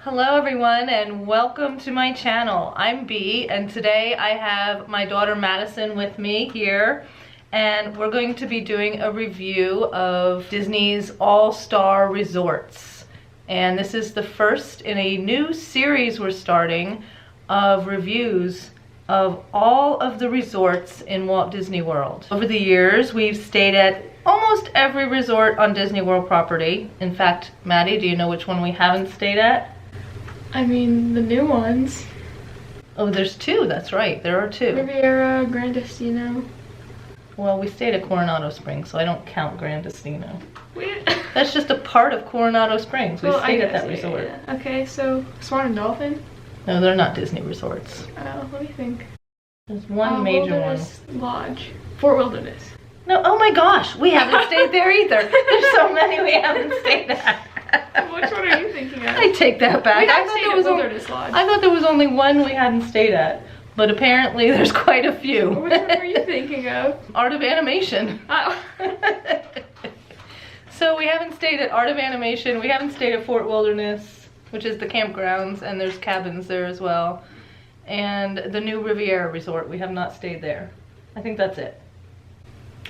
Hello everyone and welcome to my channel. I'm Bee and today I have my daughter Madison with me here and we're going to be doing a review of Disney's All-Star Resorts. And this is the first in a new series we're starting of reviews of all of the resorts in Walt Disney World. Over the years we've stayed at almost every resort on Disney World property. In fact, Maddie, do you know which one we haven't stayed at? I mean, the new ones. Oh, there's two, that's right, there are two. Riviera, Gran Destino. Well, we stayed at Coronado Springs, so I don't count Gran Destino. Wait. That's just a part of Coronado Springs. We Well, stayed at that resort. Yeah. Okay, so Swan and Dolphin? No, they're not Disney resorts. Let me think. There's one major one. Wilderness Lodge. Fort Wilderness. No, oh my gosh, we haven't stayed there either. There's so many we haven't stayed at. Which one are you thinking of? I take that back. I thought there was only one we hadn't stayed at, but apparently there's quite a few. Which one were you thinking of? Art of Animation. Oh. So we haven't stayed at Art of Animation, we haven't stayed at Fort Wilderness, which is the campgrounds, and there's cabins there as well. And the new Riviera Resort, we have not stayed there. I think that's it.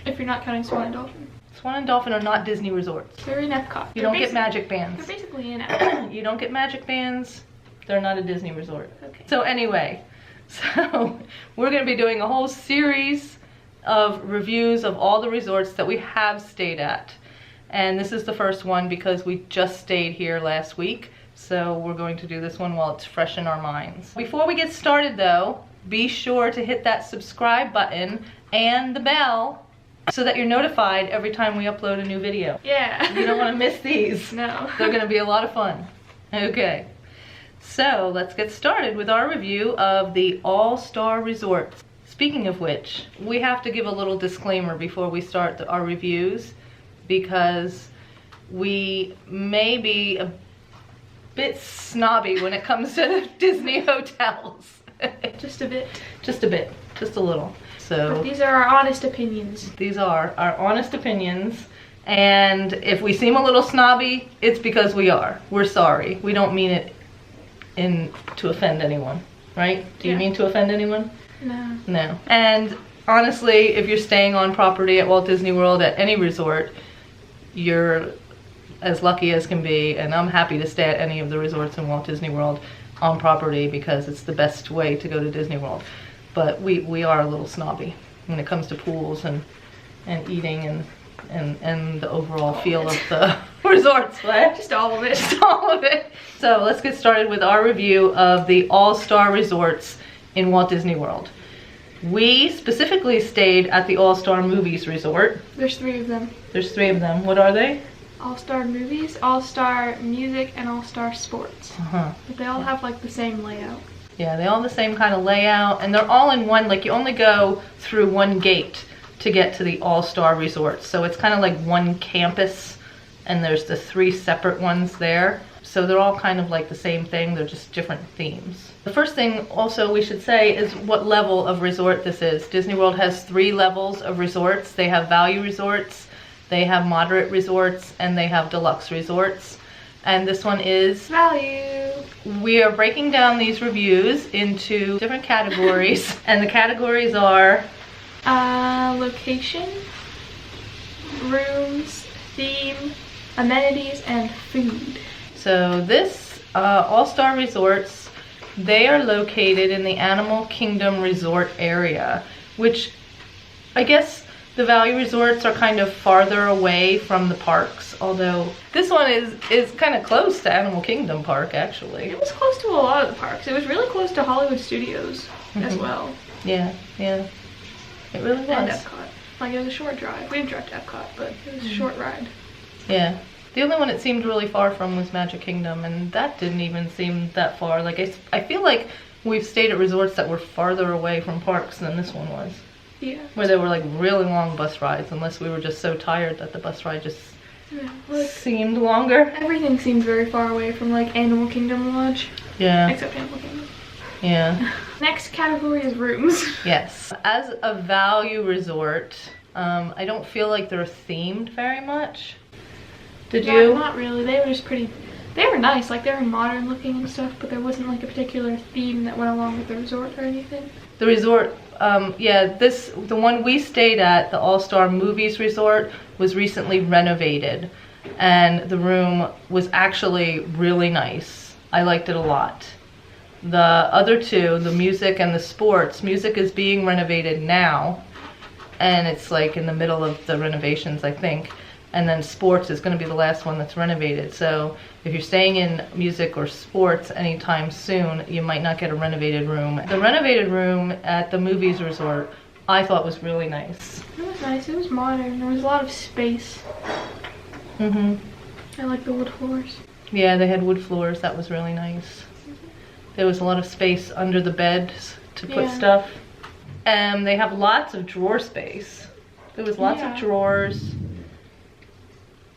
If you're not counting Swan and Dolphin. Swan and Dolphin are not Disney resorts. They're in Epcot. You don't get magic bands. They're basically in Epcot. You don't get magic bands. They're not a Disney resort. Okay. So anyway, we're going to be doing a whole series of reviews of all the resorts that we have stayed at. And this is the first one because we just stayed here last week. So we're going to do this one while it's fresh in our minds. Before we get started though, be sure to hit that subscribe button and the bell so that you're notified every time we upload a new video. Yeah. You don't want to miss these. No. They're going to be a lot of fun. Okay. So let's get started with our review of the All-Star Resorts. Speaking of which, we have to give a little disclaimer before we start our reviews because we may be a bit snobby when it comes to Disney hotels. Just a bit. Just a bit. Just a little. So but these are our honest opinions. These are our honest opinions. And if we seem a little snobby, it's because we are. We're sorry. We don't mean it to offend anyone, right? Do you mean to offend anyone? No. No. And honestly, if you're staying on property at Walt Disney World at any resort, you're as lucky as can be, and I'm happy to stay at any of the resorts in Walt Disney World on property because it's the best way to go to Disney World. But we are a little snobby when it comes to pools and eating and the overall feel of the resorts. Right? Just all of it. Just all of it. So let's get started with our review of the All-Star Resorts in Walt Disney World. We specifically stayed at the All-Star Movies Resort. There's 3 of them. There's 3 of them. What are they? All-Star Movies, All-Star Music, and All-Star Sports. But they all have like the same layout. Yeah, they all have the same kind of layout, and they're all in one, like you only go through one gate to get to the All-Star Resorts. So it's kind of like one campus, and there's the 3 separate ones there. So they're all kind of like the same thing, they're just different themes. The first thing also we should say is what level of resort this is. Disney World has 3 levels of resorts. They have value resorts, they have moderate resorts, and they have deluxe resorts. And this one is value. We are breaking down these reviews into different categories, and the categories are location, rooms, theme, amenities, and food. So this All-Star Resorts, they are located in the Animal Kingdom Resort area, which I guess the value resorts are kind of farther away from the parks, although this one is kind of close to Animal Kingdom Park, actually. It was close to a lot of the parks. It was really close to Hollywood Studios as well. Yeah, yeah. It really was. And Epcot. Like, it was a short drive. We didn't drive to Epcot, but it was a short ride. Yeah. The only one it seemed really far from was Magic Kingdom, and that didn't even seem that far. Like, I feel like we've stayed at resorts that were farther away from parks than this one was. Yeah. Where there were like really long bus rides, unless we were just so tired that the bus ride just seemed longer. Everything seemed very far away from like Animal Kingdom Lodge. Yeah. Except Animal Kingdom. Yeah. Next category is rooms. Yes. As a value resort, I don't feel like they're themed very much. Did you? Not really. They were just pretty They were nice, like they were modern looking and stuff, but there wasn't like a particular theme that went along with the resort or anything. The resort, the one we stayed at, the All-Star Movies Resort, was recently renovated, and the room was actually really nice. I liked it a lot. The other two, the music and the sports, music is being renovated now, and it's like in the middle of the renovations, I think. And then sports is going to be the last one that's renovated. So if you're staying in music or sports anytime soon, you might not get a renovated room. The renovated room at the Movies Resort, I thought was really nice. It was nice. It was modern. There was a lot of space. I like the wood floors. Yeah, they had wood floors. That was really nice. There was a lot of space under the beds to put stuff. They have lots of drawer space. There was lots of drawers.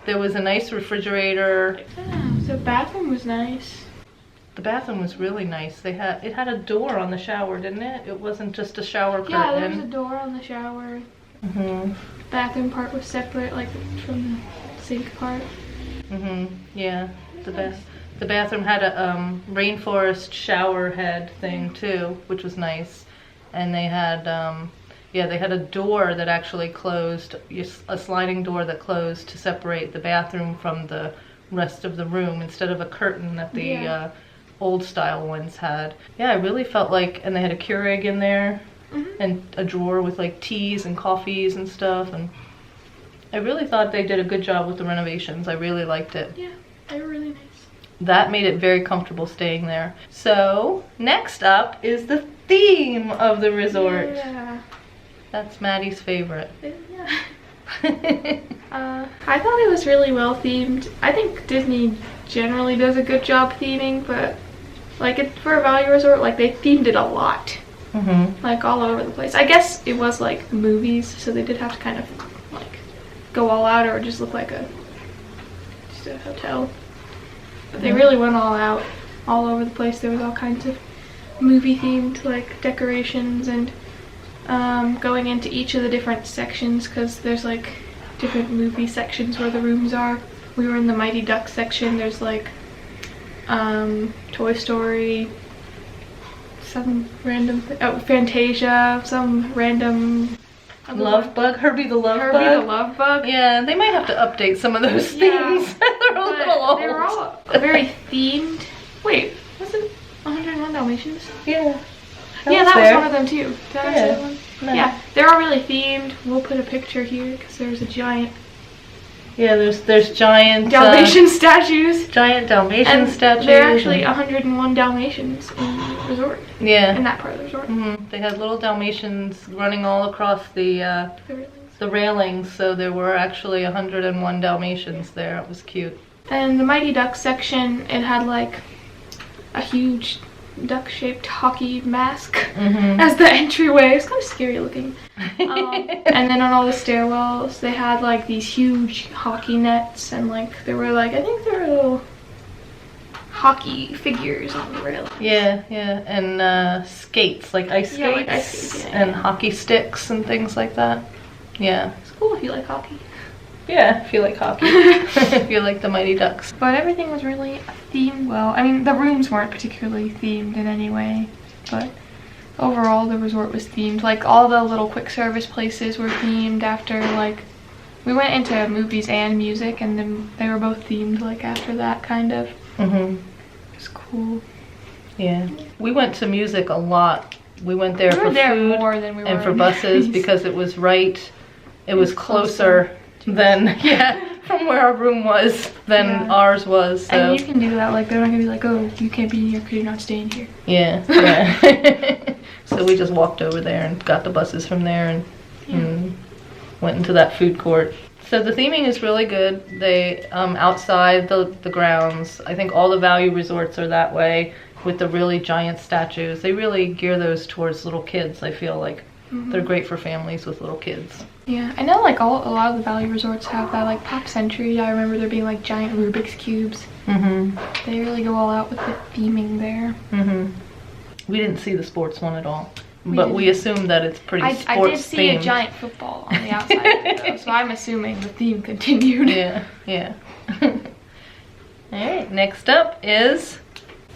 There was a nice refrigerator. Yeah, the bathroom was nice. The bathroom was really nice. It had a door on the shower, didn't it? It wasn't just a shower curtain. Yeah, there was a door on the shower. Bathroom part was separate, like from the sink part. Yeah, the bathroom had a rainforest shower head thing too, which was nice. And they had they had a door that actually closed, a sliding door that closed to separate the bathroom from the rest of the room instead of a curtain that the old style ones had. Yeah, I really felt like, and they had a Keurig in there and a drawer with like teas and coffees and stuff. And I really thought they did a good job with the renovations. I really liked it. Yeah, they were really nice. That made it very comfortable staying there. So next up is the theme of the resort. Yeah. That's Maddie's favorite. Yeah. I thought it was really well themed. I think Disney generally does a good job theming, but like for a value resort, like they themed it a lot. Like all over the place. I guess it was like movies, so they did have to kind of like go all out or just look like just a hotel. But they really went all out, all over the place. There was all kinds of movie themed like decorations and going into each of the different sections, because there's like different movie sections where the rooms are. We were in the Mighty Ducks section. There's like Toy Story, some random Fantasia, some random Love Bug, Herbie the Love Bug. Herbie the Love Bug. Yeah, they might have to update some of those themes. They're a little old. They were all very themed. Wait, was it 101 Dalmatians? Yeah. Yeah, that was one of them too. Did I say that one? No. Yeah, they're all really themed. We'll put a picture here because there's a giant. Yeah, there's giant Dalmatian statues. Giant Dalmatian statues. There are actually 101 Dalmatians in the resort. Yeah. In that part of the resort. They had little Dalmatians running all across the railings, so there were actually 101 Dalmatians there. It was cute. And the Mighty Ducks section, it had like a huge duck-shaped hockey mask as the entryway. It's kind of scary looking. And then on all the stairwells, they had like these huge hockey nets, and like there were like, I think there were little hockey figures on the railing. Yeah, and skates, like ice skates, like ice skates, and hockey sticks and things like that. Yeah. It's cool if you like hockey. Yeah, if you like hockey. If you like the Mighty Ducks. But everything was really themed well. I mean, the rooms weren't particularly themed in any way, but overall the resort was themed. Like all the little quick service places were themed after, like, we went into movies and music, and then they were both themed like after that, kind of. It was cool. Yeah. We went to music a lot. We went there for food more than we were and for buses because it was closer than from where our room was than ours was. So. And you can do that, like they're not gonna be like, oh, you can't be here because you're not staying here. Yeah. So we just walked over there and got the buses from there and went into that food court. So the theming is really good. They outside the grounds, I think all the value resorts are that way with the really giant statues. They really gear those towards little kids. I feel like they're great for families with little kids. Yeah, I know like a lot of the value resorts have that, like Pop Century. I remember there being like giant Rubik's Cubes. They really go all out with the theming there. We didn't see the sports one at all, but we assumed that it's pretty sports themed. I did see a giant football on the outside of it, though, so I'm assuming the theme continued. Yeah. Alright, next up is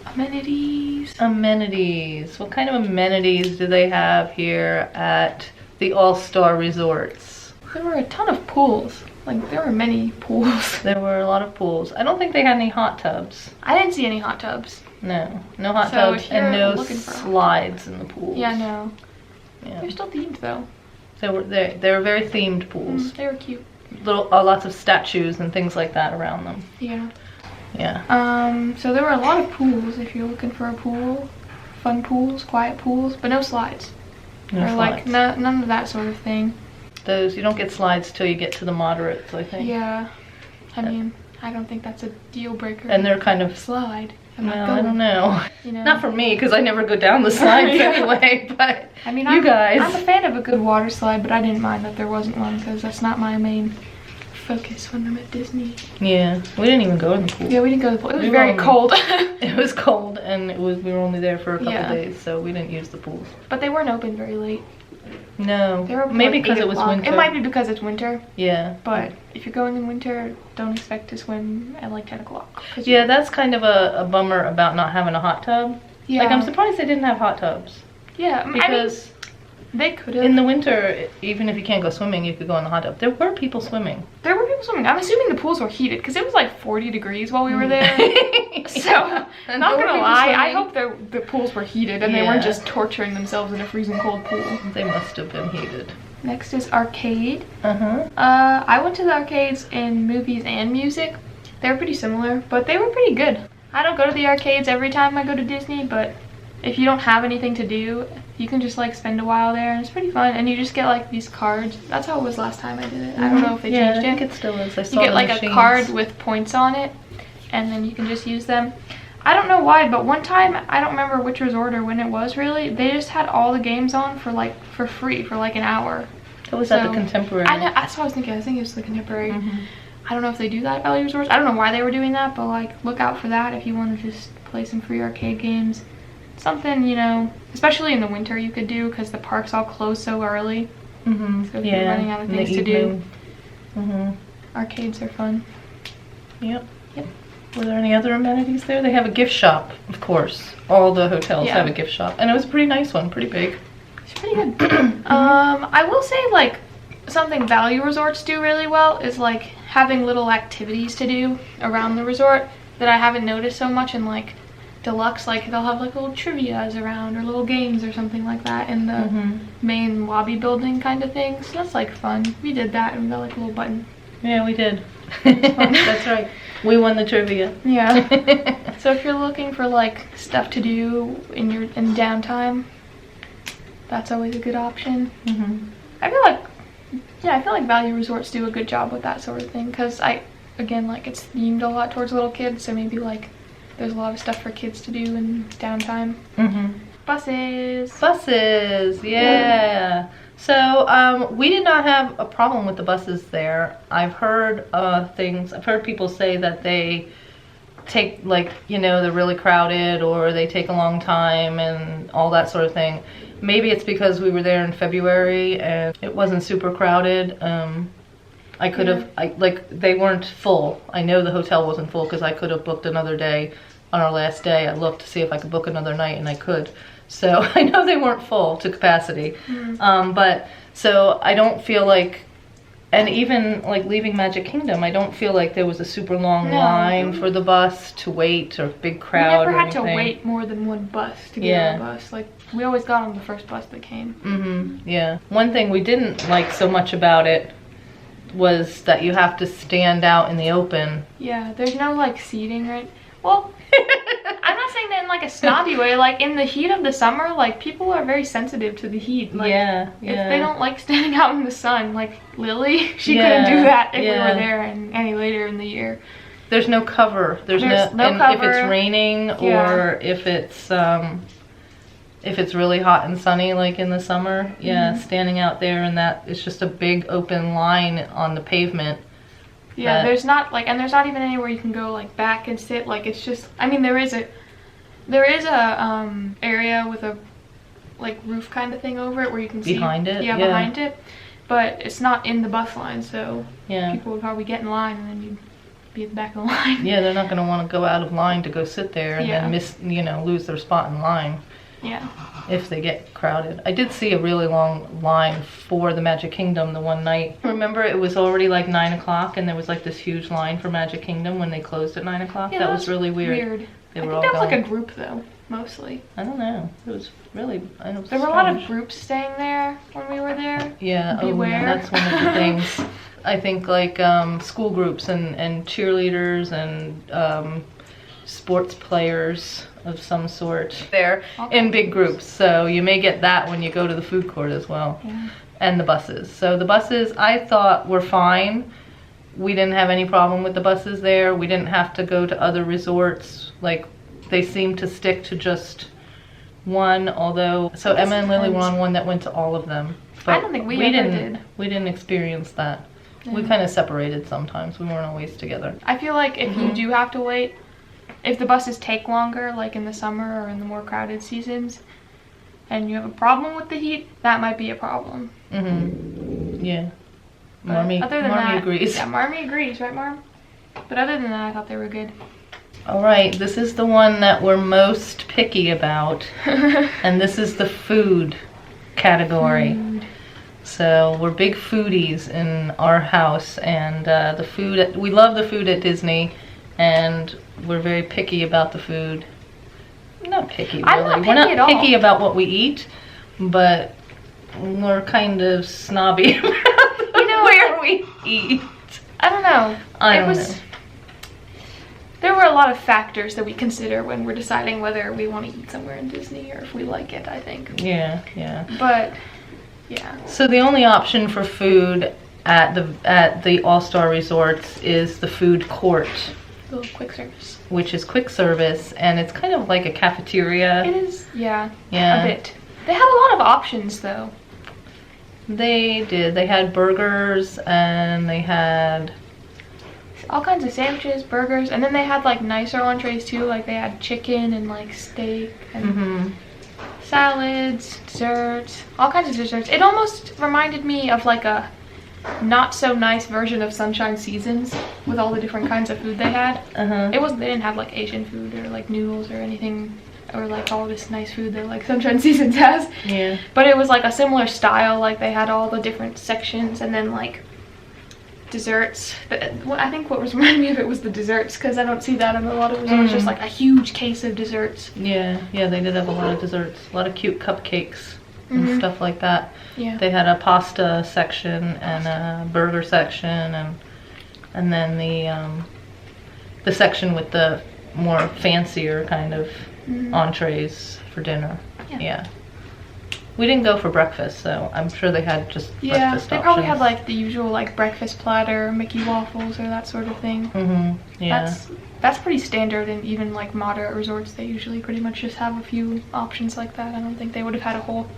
amenities. Amenities. What kind of amenities do they have here at the All-Star Resorts? There were a ton of pools. Like, there were many pools. There were a lot of pools. I don't think they had any hot tubs. I didn't see any hot tubs. No hot tubs and no slides in the pools. Yeah, no. Yeah. They're still themed though. They were very themed pools. They were cute. Lots of statues and things like that around them. Yeah. Yeah. So there were a lot of pools if you're looking for a pool. Fun pools, quiet pools, but no slides. No slides. Like none of that sort of thing. Those, you don't get slides till you get to the moderates, I think. Yeah. I mean, I don't think that's a deal breaker. And they're kind of slide. I don't know. You know. Not for me, because I never go down the slides anyway, but I mean, guys. I'm a fan of a good water slide, but I didn't mind that there wasn't one, because that's not my main focus when I'm at Disney. Yeah, we didn't even go in the pool. Yeah, we didn't go to the pool. It was very cold. It was cold, and we were only there for a couple Yeah. days, so we didn't use the pools. But they weren't open very late. No, They were maybe like because 8 it was o'clock. winter. It might be because it's winter, Yeah. but if you're going in winter, don't expect to swim at like 10 o'clock. Yeah, that's kind of a bummer about not having a hot tub. Yeah. Like, I'm surprised they didn't have hot tubs. Yeah, Because they could have. in the winter, even if you can't go swimming, you could go in the hot tub. There were people swimming. There were people swimming. I'm assuming the pools were heated because it was like 40 degrees while we were there. So, not gonna lie, I hope the pools were heated and they weren't just torturing themselves in a freezing cold pool. They must have been heated. Next is arcade. Uh-huh. I went to the arcades in movies and music. They were pretty similar, but they were pretty good. I don't go to the arcades every time I go to Disney, but if you don't have anything to do, you can just like spend a while there, and it's pretty fun. And you just get like these cards. That's how it was last time I did it. I don't know if they changed it. I think it still is. I saw you get the like machines. a card with points on it, and then you can just use them. I don't know why, but one time, I don't remember which resort or when it was really, they just had all the games on for free for like an hour. It was at the Contemporary. I know, that's what I was thinking. I think it was the Contemporary. I don't know if they do that at Value Resorts. I don't know why they were doing that, but like look out for that if you want to just play some free arcade games. Something, you know, especially in the winter you could do because the parks all close so early. So if you're running out of things to do, arcades are fun. Yep. Were there any other amenities there? They have a gift shop, of course. All the hotels have a gift shop, and it was a pretty nice one, pretty big. It's pretty good. I will say like something Value Resorts do really well is like having little activities to do around the resort that I haven't noticed so much in like Deluxe. Like they'll have like little trivias around or little games or something like that in the main lobby building kind of thing. So that's like fun. We did that and we got like a little button. Yeah, we did. That's right. We won the trivia. Yeah. So if you're looking for like stuff to do in downtime, that's always a good option. I feel like Value Resorts do a good job with that sort of thing because again, like it's themed a lot towards little kids, so maybe like there's a lot of stuff for kids to do in downtime. Buses, yeah. So we did not have a problem with the buses there. I've heard I've heard people say that they take, like, you know, they're really crowded or they take a long time and all that sort of thing. Maybe it's because we were there in February and it wasn't super crowded. I could have, they weren't full. I know the hotel wasn't full because I could have booked another day. On our last day, I looked to see if I could book another night, and I could. So I know they weren't full to capacity. But so I don't feel like, and even like leaving Magic Kingdom, I don't feel like there was a super long line for the bus to wait or big crowd. We never had to wait more than one bus to get on a bus. Like we always got on the first bus that came. Yeah. One thing we didn't like so much about it was that you have to stand out in the open. Yeah, there's no like seating, right? Well, I'm not saying that in like a snobby way. Like in the heat of the summer, like people are very sensitive to the heat. Like, if they don't like standing out in the sun, like Lily, she couldn't do that if we were there and any later in the year. There's no cover. There's no cover. If it's raining or if it's really hot and sunny, like in the summer, standing out there and that it's just a big open line on the pavement. Yeah, there's not like, and there's not even anywhere you can go like back and sit. Like it's just, I mean, there is a area with a like roof kind of thing over it where you can see behind it. Yeah, behind it, but it's not in the bus line, so people would probably get in line and then you'd be at the back of the line. Yeah, they're not going to want to go out of line to go sit there and Yeah. then miss, lose their spot in line. Yeah. If they get crowded. I did see a really long line for the Magic Kingdom the one night. Remember, it was already like 9 o'clock and there was like this huge line for Magic Kingdom when they closed at 9 o'clock. Yeah, that was really weird. I They were think all that was like going. a group though, mostly. I don't know. It was really, I know. There were a lot of groups staying there when we were there. Yeah, Beware. That's one of the things. I think like school groups and cheerleaders and sports players of some sort. They're in big groups, so you may get that when you go to the food court as well. Yeah. And the buses. So the buses I thought were fine. We didn't have any problem with the buses there. We didn't have to go to other resorts. Like, they seemed to stick to just one, although, so Emma and Lily were on one that went to all of them. But I don't think we ever did. We didn't experience that. Yeah. We kind of separated sometimes. We weren't always together. I feel like if you do have to wait, if the buses take longer, like in the summer or in the more crowded seasons, and you have a problem with the heat, that might be a problem. Yeah. But Marmy agrees. Yeah, Marmy agrees, right, Marm? But other than that, I thought they were good. All right, this is the one that we're most picky about, and this is the food category. So we're big foodies in our house, and the food, we love the food at Disney, and we're very picky about the food. Not picky, really. I'm not picky we're not at all. picky about what we eat, but we're kind of snobby about where we eat. I don't know. I don't know. There were a lot of factors that we consider when we're deciding whether we want to eat somewhere in Disney or if we like it, I think. Yeah. But, yeah. So the only option for food at the All-Star Resorts is the food court, A little quick service. which is quick service, and it's kind of like a cafeteria. It is, yeah. Yeah. A bit. They have a lot of options, though. They did. They had burgers, and they had All kinds of sandwiches, burgers, and then they had like nicer entrees too, like they had chicken and like steak and salads, desserts, all kinds of desserts. It almost reminded me of like a not so nice version of Sunshine Seasons with all the different kinds of food they had. It wasn't, they didn't have like Asian food or like noodles or anything, or like all this nice food that like Sunshine Seasons has. Yeah. But it was like a similar style, like they had all the different sections and then like desserts. But I think what was reminding me of it was the desserts, because I don't see that in a lot of resorts. Just like a huge case of desserts. Yeah, they did have a lot of desserts, a lot of cute cupcakes and stuff like that. Yeah. They had a pasta section and a burger section, and then the section with the more fancier kind of entrees for dinner. Yeah. We didn't go for breakfast, so I'm sure they had just breakfast they options. probably had like the usual like breakfast platter, Mickey waffles, or that sort of thing. Yeah. That's pretty standard, and even like moderate resorts, they usually pretty much just have a few options like that. I don't think they would have had a whole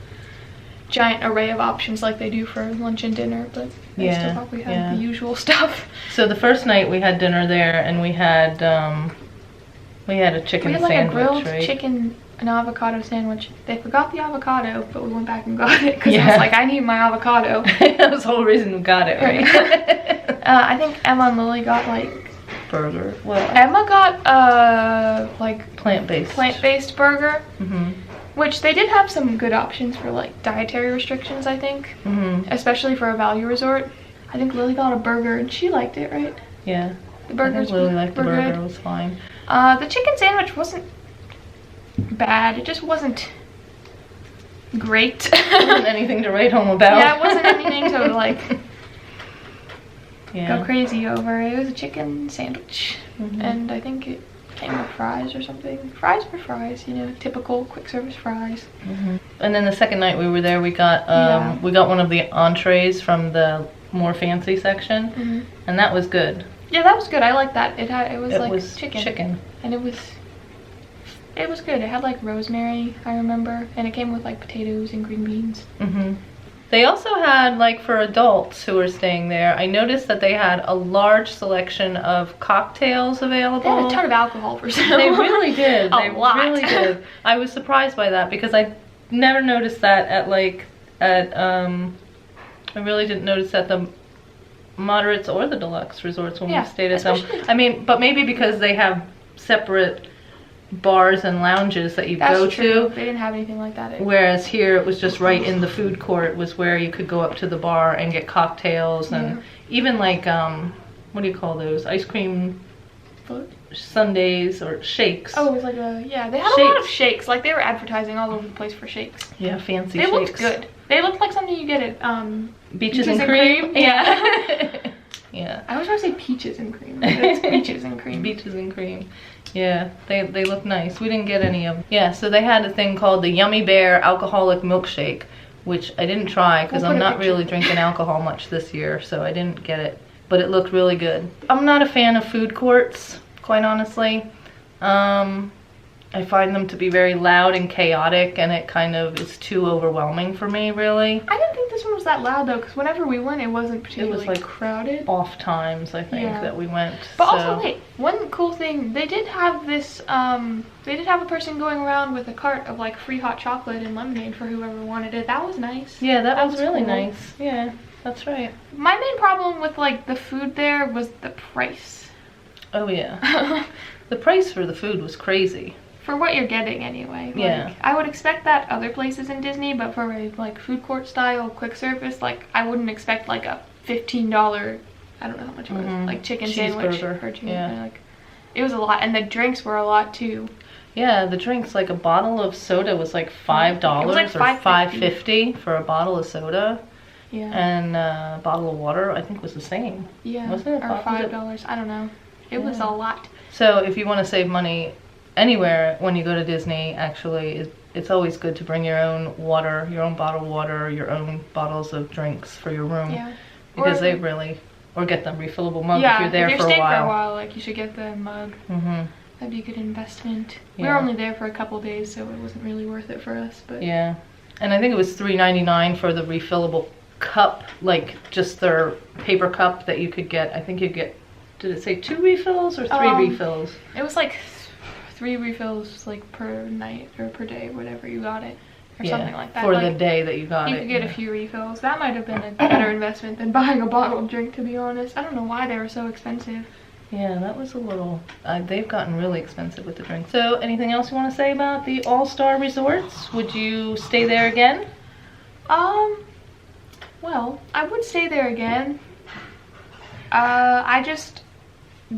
giant array of options like they do for lunch and dinner, but they still probably have the usual stuff. So the first night we had dinner there, and we had a chicken sandwich, We had like a grilled right? chicken, an avocado sandwich. They forgot the avocado, but we went back and got it because I was like, I need my avocado. That was the whole reason we got it, right? I think Emma and Lily got like burger. Well, Emma got like plant-based burger, which they did have some good options for like dietary restrictions, I think, especially for a value resort. I think Lily got a burger and she liked it, right? Yeah. The burgers Lily liked the burger. good. It was fine. The chicken sandwich wasn't bad. It just wasn't great. It wasn't anything to write home about. Yeah, it wasn't anything to like go crazy over. It was a chicken sandwich, and I think it came with fries or something. Fries were fries, typical quick service fries. And then the second night we were there, we got one of the entrees from the more fancy section, and that was good. Yeah, that was good. I liked that. It was chicken, and it was good. It had like rosemary, I remember, and it came with like potatoes and green beans. They also had, like, for adults who were staying there, I noticed that they had a large selection of cocktails available. They had a ton of alcohol for sale. They really did. A lot. Really did. I was surprised by that because I never noticed that I really didn't notice that moderates or the deluxe resorts when Yeah, we stayed at them. especially- I mean, but maybe because they have separate bars and lounges that you go That's true. to. They didn't have anything like that. Whereas here it was just right in the food court was where you could go up to the bar and get cocktails and even like what do you call those? Ice cream sundaes or shakes. Oh, it was like a, yeah, they had a lot of shakes. Like they were advertising all over the place for shakes. Yeah, fancy they shakes. They looked good. They looked like something you get at Beaches and Cream. Yeah. Yeah. I always want to say peaches and cream. But it's Beaches and Cream. Beaches and Cream. Yeah, they look nice. We didn't get any of them. Yeah, so they had a thing called the Yummy Bear Alcoholic Milkshake, which I didn't try because I'm not really drinking alcohol much this year, so I didn't get it. But it looked really good. I'm not a fan of food courts, quite honestly. I find them to be very loud and chaotic, and it kind of is too overwhelming for me, really. I didn't think this one was that loud though, because whenever we went, it wasn't particularly it was like crowded. Off times, I think, that we went. But also, wait, one cool thing, they did have this, they did have a person going around with a cart of like free hot chocolate and lemonade for whoever wanted it. That was nice. Yeah, that was really cool. nice. Yeah, that's right. My main problem with like the food there was the price. Oh yeah. The price for the food was crazy. For what you're getting anyway. Like, I would expect that other places in Disney, but for a like food court style quick service, like I wouldn't expect like a $15, I don't know how much it was, like chicken sandwich or chicken. Like, it was a lot, and the drinks were a lot too. Yeah, the drinks, like a bottle of soda was like $5 like or $5.50 for a bottle of soda. Yeah. And a bottle of water, I think, was the same. Yeah. Wasn't it? Or $5, I don't know. It was a lot. So if you want to save money anywhere when you go to Disney, actually, it's always good to bring your own water, your own bottled water, your own bottles of drinks for your room. Yeah. Because they really, or get them refillable mug yeah, if you're there if for a while. staying for a while, like you should get the mug. Mm-hmm. That'd be a good investment. Yeah. We were only there for a couple days, so it wasn't really worth it for us. But yeah, and I think it was $3.99 for the refillable cup, like just their paper cup that you could get. I think you get, did it say 2 refills or 3 refills? It was like 3 refills like per night or per day, whatever you got it, or something like that. For like, the day that you got it. You could get a few refills. That might have been a better investment than buying a bottled drink, to be honest. I don't know why they were so expensive. Yeah, that was a little, they've gotten really expensive with the drinks. So anything else you want to say about the All-Star Resorts? Would you stay there again? Well, I would stay there again. I just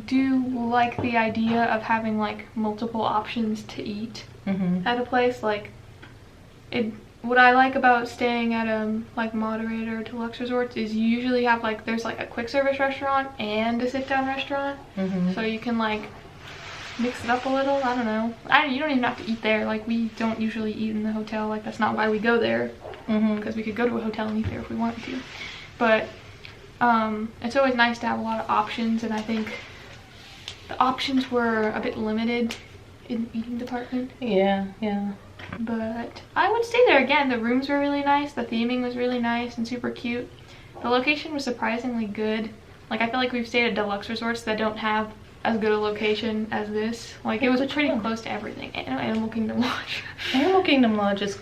do like the idea of having like multiple options to eat at a place. Like, what I like about staying at like moderate or deluxe resorts is you usually have like, there's like a quick service restaurant and a sit down restaurant, so you can like mix it up a little. I don't know. You don't even have to eat there. Like, we don't usually eat in the hotel. Like, that's not why we go there, because we could go to a hotel and eat there if we wanted to. But it's always nice to have a lot of options, and I think the options were a bit limited in the eating department. Yeah. But I would stay there again. The rooms were really nice. The theming was really nice and super cute. The location was surprisingly good. Like, I feel like we've stayed at deluxe resorts that don't have as good a location as this. Like, it was pretty close to everything. Animal Kingdom Lodge. Animal Kingdom Lodge is,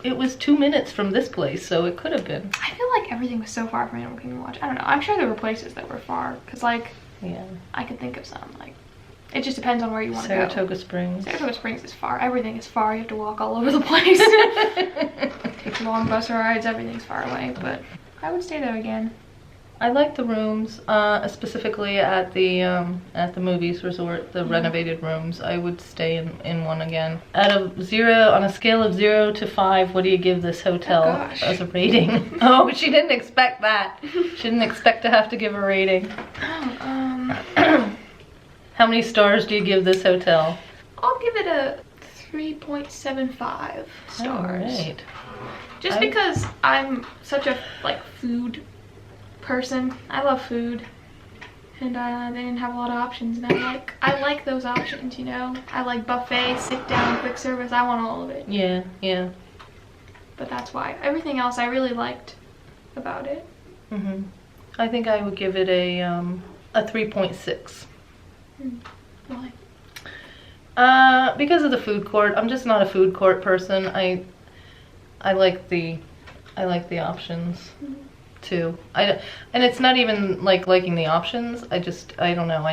it was 2 minutes from this place, so it could have been. I feel like everything was so far from Animal Kingdom Lodge. I don't know. I'm sure there were places that were far, because like, I could think of some. Like, it just depends on where you want to go. Saratoga Springs. Saratoga Springs is far. Everything is far. You have to walk all over the place. Take long bus rides. Everything's far away, but I would stay there again. I like the rooms, specifically at the Movies Resort, the renovated rooms. I would stay in one again. Out of 0, on a scale of 0 to 5, what do you give this hotel as a rating? Oh, she didn't expect that. She didn't expect to have to give a rating. How many stars do you give this hotel? I'll give it a 3.75 stars. All right. Just because I'm such a like food person. I love food, and they didn't have a lot of options, and I like those options, you know. I like buffet, sit down, quick service. I want all of it. Yeah. But that's why. Everything else I really liked about it. I think I would give it a 3.6. Why? Because of the food court. I'm just not a food court person. I like the options. too. And it's not even like liking the options. I don't know.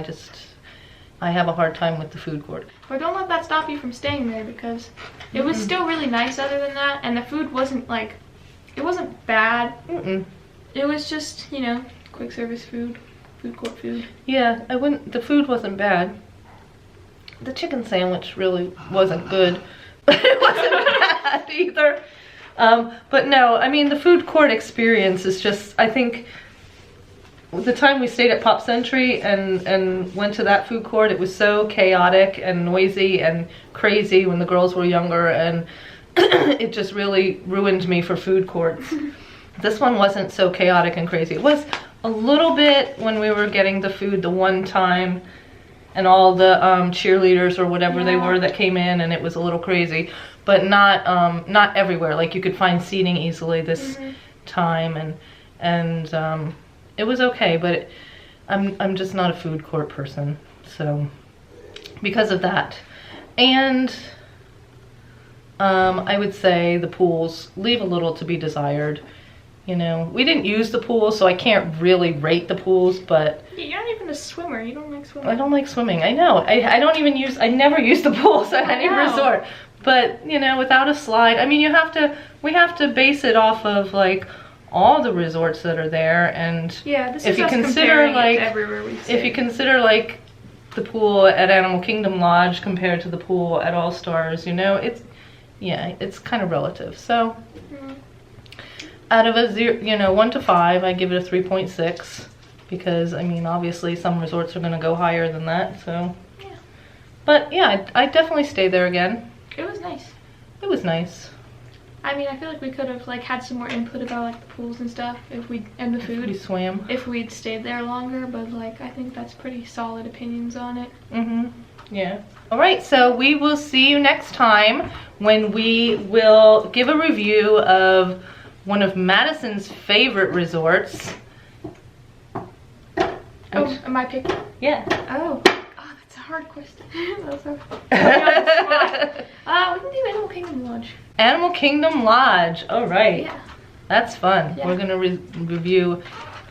I have a hard time with the food court. But don't let that stop you from staying there, because it was still really nice other than that, and the food wasn't like, it wasn't bad. It was just, you know, quick service food court food. Yeah, the food wasn't bad. The chicken sandwich really wasn't good. It wasn't bad either. But no, I mean, the food court experience is just, I think, the time we stayed at Pop Century and went to that food court, it was so chaotic and noisy and crazy when the girls were younger, and it just really ruined me for food courts. This one wasn't so chaotic and crazy. It was a little bit when we were getting the food the one time, and all the cheerleaders or whatever they were that came in, and it was a little crazy, but not everywhere. Like, you could find seating easily this time, and it was okay, but I'm just not a food court person, so because of that. And I would say the pools leave a little to be desired. You know, we didn't use the pool, so I can't really rate the pools, but... You're not even a swimmer. You don't like swimming. I don't like swimming. I know. I never use the pools at any resort. But, you know, without a slide, I mean, we have to base it off of, like, all the resorts that are there, and yeah, this if is you us consider, like, everywhere we stay. if you consider, like, the pool at Animal Kingdom Lodge compared to the pool at All Stars, you know, it's kind of relative. So... out of a 1 to 5, I give it a 3.6, because, I mean, obviously some resorts are going to go higher than that, so. Yeah. But, yeah, I'd definitely stay there again. It was nice. It was nice. I mean, I feel like we could have, like, had some more input about, like, the pools and stuff, and the food. We swam. If we'd stayed there longer, but, like, I think that's pretty solid opinions on it. Yeah. All right, so we will see you next time when we will give a review of one of Madison's favorite resorts. Oh, am I picking? Yeah. Oh, that's a hard question. That's so we can do Animal Kingdom Lodge. Animal Kingdom Lodge. All right. Yeah. That's fun. Yeah. We're going to review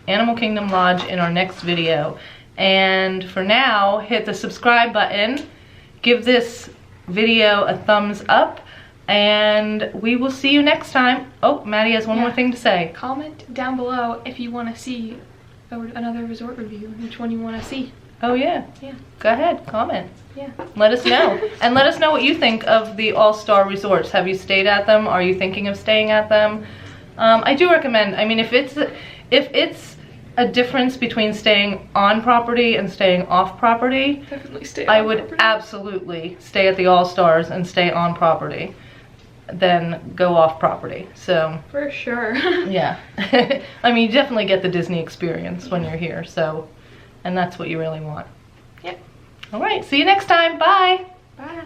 Animal Kingdom Lodge in our next video. And for now, hit the subscribe button. Give this video a thumbs up. And we will see you next time. Oh, Maddie has one more thing to say. Comment down below if you want to see another resort review, which one you want to see. Oh, yeah. Yeah. Go ahead, comment. Yeah. Let us know. And let us know what you think of the all-star resorts. Have you stayed at them? Are you thinking of staying at them? I do recommend, I mean, if it's a difference between staying on property and staying off property, Definitely stay I on would property. absolutely stay at the all-stars and stay on property, then go off property. So for sure. yeah. I mean, you definitely get the Disney experience when you're here, so, and that's what you really want. Yep. All right, see you next time. Bye. Bye.